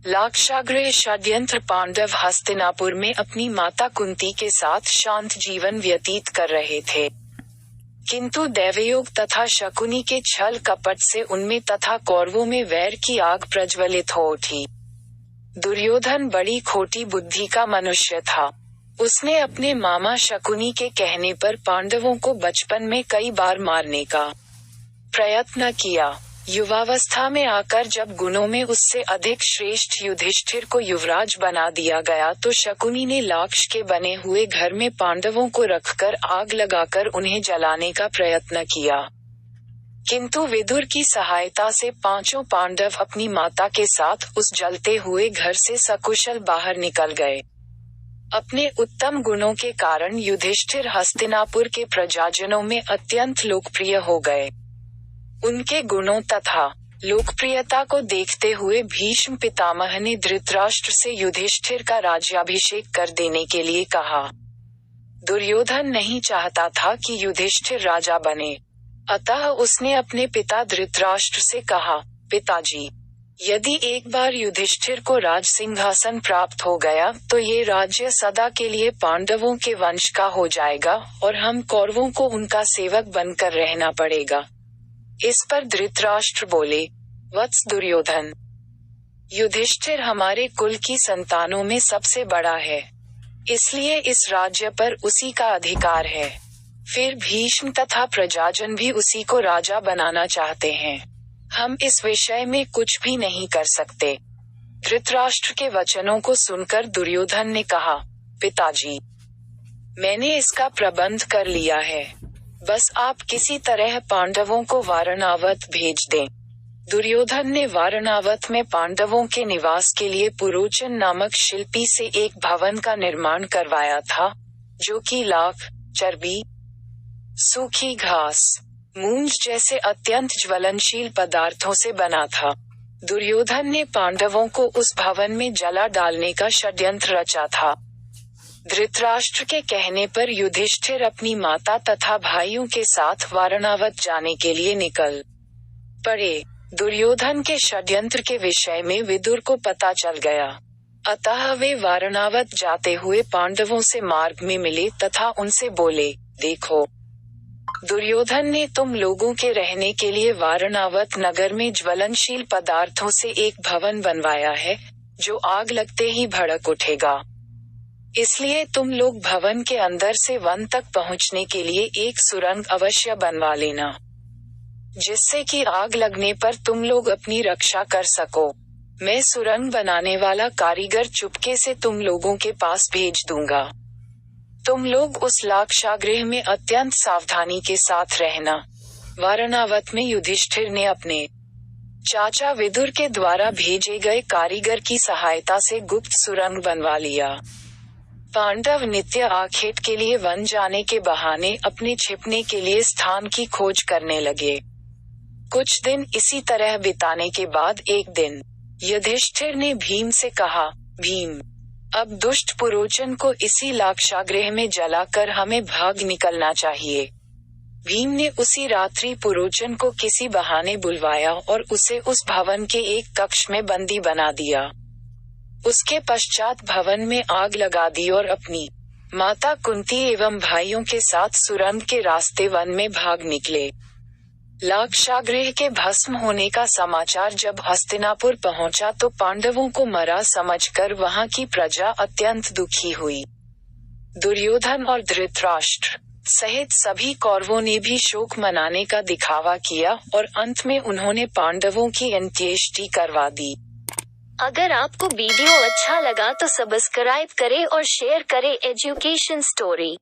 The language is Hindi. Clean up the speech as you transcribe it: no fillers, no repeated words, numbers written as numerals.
लाक्षागृह षड्यंत्र। पांडव हस्तिनापुर में अपनी माता कुंती के साथ शांत जीवन व्यतीत कर रहे थे, किंतु दैवयोग तथा शकुनी के छल कपट से उनमें तथा कौरवों में वैर की आग प्रज्वलित हो उठी। दुर्योधन बड़ी खोटी बुद्धि का मनुष्य था। उसने अपने मामा शकुनी के कहने पर पांडवों को बचपन में कई बार मारने का प्रयत्न किया। युवावस्था में आकर जब गुणों में उससे अधिक श्रेष्ठ युधिष्ठिर को युवराज बना दिया गया तो शकुनी ने लाक्ष के बने हुए घर में पांडवों को रखकर आग लगाकर उन्हें जलाने का प्रयत्न किया, किंतु विदुर की सहायता से पांचों पांडव अपनी माता के साथ उस जलते हुए घर से सकुशल बाहर निकल गए। अपने उत्तम गुणों के कारण युधिष्ठिर हस्तिनापुर के प्रजाजनों में अत्यंत लोकप्रिय हो गए। उनके गुणों तथा लोकप्रियता को देखते हुए भीष्म पितामह ने धृतराष्ट्र से युधिष्ठिर का राज्याभिषेक कर देने के लिए कहा। दुर्योधन नहीं चाहता था कि युधिष्ठिर राजा बने, अतः उसने अपने पिता धृतराष्ट्र से कहा, पिताजी, यदि एक बार युधिष्ठिर को राज सिंहासन प्राप्त हो गया तो ये राज्य सदा के लिए पांडवों के वंश का हो जाएगा और हम कौरवों को उनका सेवक बनकर रहना पड़ेगा। इस पर धृतराष्ट्र बोले, वत्स दुर्योधन, युधिष्ठिर हमारे कुल की संतानों में सबसे बड़ा है, इसलिए इस राज्य पर उसी का अधिकार है। फिर भीष्म तथा प्रजाजन भी उसी को राजा बनाना चाहते हैं। हम इस विषय में कुछ भी नहीं कर सकते। धृतराष्ट्र के वचनों को सुनकर दुर्योधन ने कहा, पिताजी, मैंने इसका प्रबंध कर लिया है, बस आप किसी तरह पांडवों को वारणावत भेज दें। दुर्योधन ने वारणावत में पांडवों के निवास के लिए पुरोचन नामक शिल्पी से एक भवन का निर्माण करवाया था, जो कि लाख, चर्बी, सूखी घास, मूंज जैसे अत्यंत ज्वलनशील पदार्थों से बना था। दुर्योधन ने पांडवों को उस भवन में जला डालने का षड्यंत्र रचा था। धृतराष्ट्र के कहने पर युधिष्ठिर अपनी माता तथा भाइयों के साथ वारणावत जाने के लिए निकल पड़े। दुर्योधन के षड्यंत्र के विषय में विदुर को पता चल गया, अतः वे वारणावत जाते हुए पांडवों से मार्ग में मिले तथा उनसे बोले, देखो, दुर्योधन ने तुम लोगों के रहने के लिए वारणावत नगर में ज्वलनशील पदार्थों से एक भवन बनवाया है, जो आग लगते ही भड़क उठेगा। इसलिए तुम लोग भवन के अंदर से वन तक पहुंचने के लिए एक सुरंग अवश्य बनवा लेना, जिससे कि आग लगने पर तुम लोग अपनी रक्षा कर सको। मैं सुरंग बनाने वाला कारीगर चुपके से तुम लोगों के पास भेज दूंगा। तुम लोग उस लाक्षागृह में अत्यंत सावधानी के साथ रहना। वारणावत में युधिष्ठिर ने अपने चाचा विदुर के द्वारा भेजे गए कारीगर की सहायता से गुप्त सुरंग बनवा लिया। पांडव नित्य आखेट के लिए वन जाने के बहाने अपने छिपने के लिए स्थान की खोज करने लगे। कुछ दिन इसी तरह बिताने के बाद एक दिन युधिष्ठिर ने भीम से कहा, भीम, अब दुष्ट पुरोचन को इसी लाक्षागृह में जलाकर हमें भाग निकलना चाहिए। भीम ने उसी रात्रि पुरोचन को किसी बहाने बुलवाया और उसे उस भवन के एक कक्ष में बंदी बना दिया। उसके पश्चात भवन में आग लगा दी और अपनी माता कुंती एवं भाइयों के साथ सुरंग के रास्ते वन में भाग निकले। लाक्षागृह के भस्म होने का समाचार जब हस्तिनापुर पहुंचा तो पांडवों को मरा समझकर वहां की प्रजा अत्यंत दुखी हुई। दुर्योधन और धृतराष्ट्र सहित सभी कौरवों ने भी शोक मनाने का दिखावा किया और अंत में उन्होंने पांडवों की अंत्येष्टि करवा दी। अगर आपको वीडियो अच्छा लगा तो सब्सक्राइब करें और शेयर करें एजुकेशन स्टोरी।